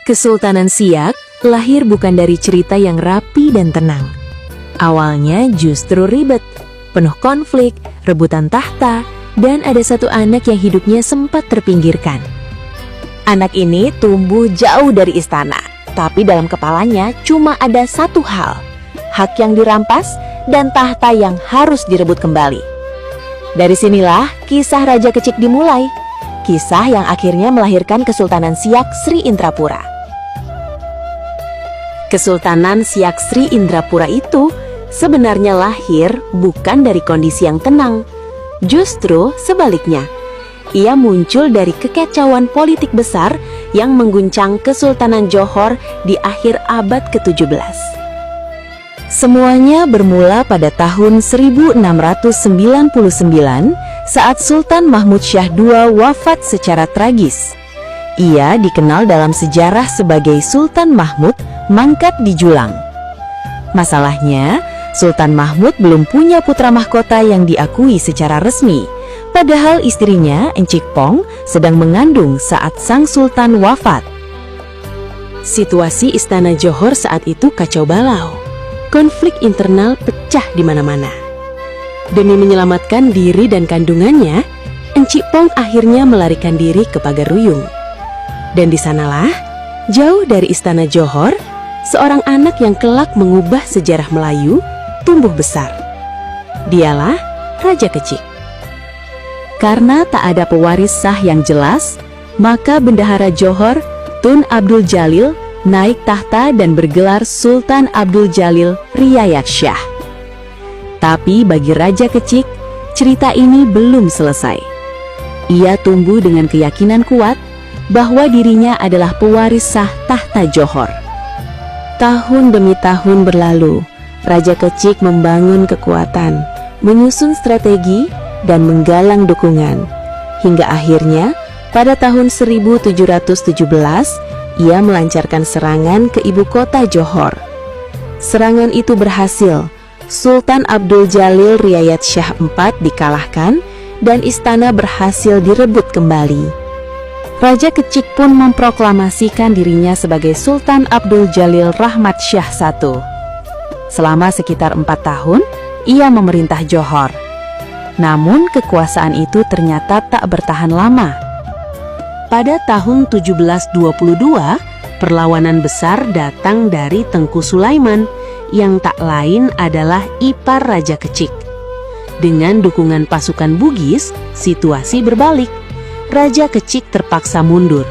Kesultanan Siak lahir bukan dari cerita yang rapi dan tenang. Awalnya justru ribet, penuh konflik, rebutan tahta, dan ada satu anak yang hidupnya sempat terpinggirkan. Anak ini tumbuh jauh dari istana, tapi dalam kepalanya cuma ada satu hal, hak yang dirampas dan tahta yang harus direbut kembali. Dari sinilah kisah Raja Kecik dimulai, kisah yang akhirnya melahirkan Kesultanan Siak Sri Indrapura. Kesultanan Siak Sri Indrapura itu sebenarnya lahir bukan dari kondisi yang tenang. Justru sebaliknya, ia muncul dari kekacauan politik besar yang mengguncang Kesultanan Johor di akhir abad ke-17. Semuanya bermula pada tahun 1699 saat Sultan Mahmud Shah II wafat secara tragis. Ia dikenal dalam sejarah sebagai Sultan Mahmud mangkat di Julang. Masalahnya, Sultan Mahmud belum punya putra mahkota yang diakui secara resmi, padahal istrinya, Encik Pong, sedang mengandung saat sang sultan wafat. Situasi istana Johor saat itu kacau balau. Konflik internal pecah di mana-mana. Demi menyelamatkan diri dan kandungannya, Encik Pong akhirnya melarikan diri ke Pagaruyung. Dan di sanalah, jauh dari istana Johor, seorang anak yang kelak mengubah sejarah Melayu tumbuh besar. Dialah Raja Kecik. Karena tak ada pewaris sah yang jelas, maka Bendahara Johor, Tun Abdul Jalil, naik tahta dan bergelar Sultan Abdul Jalil Riayat Shah. Tapi bagi Raja Kecik, cerita ini belum selesai. Ia tumbuh dengan keyakinan kuat bahwa dirinya adalah pewaris sah tahta Johor. Tahun demi tahun berlalu, Raja Kecik membangun kekuatan, menyusun strategi, dan menggalang dukungan. Hingga akhirnya, pada tahun 1717, ia melancarkan serangan ke ibu kota Johor. Serangan itu berhasil. Sultan Abdul Jalil Riayat Shah IV dikalahkan dan istana berhasil direbut kembali. Raja Kecik pun memproklamasikan dirinya sebagai Sultan Abdul Jalil Rahmat Shah I. Selama sekitar 4 tahun, ia memerintah Johor. Namun kekuasaan itu ternyata tak bertahan lama. Pada tahun 1722, perlawanan besar datang dari Tengku Sulaiman yang tak lain adalah ipar Raja Kecik. Dengan dukungan pasukan Bugis, situasi berbalik. Raja Kecik terpaksa mundur.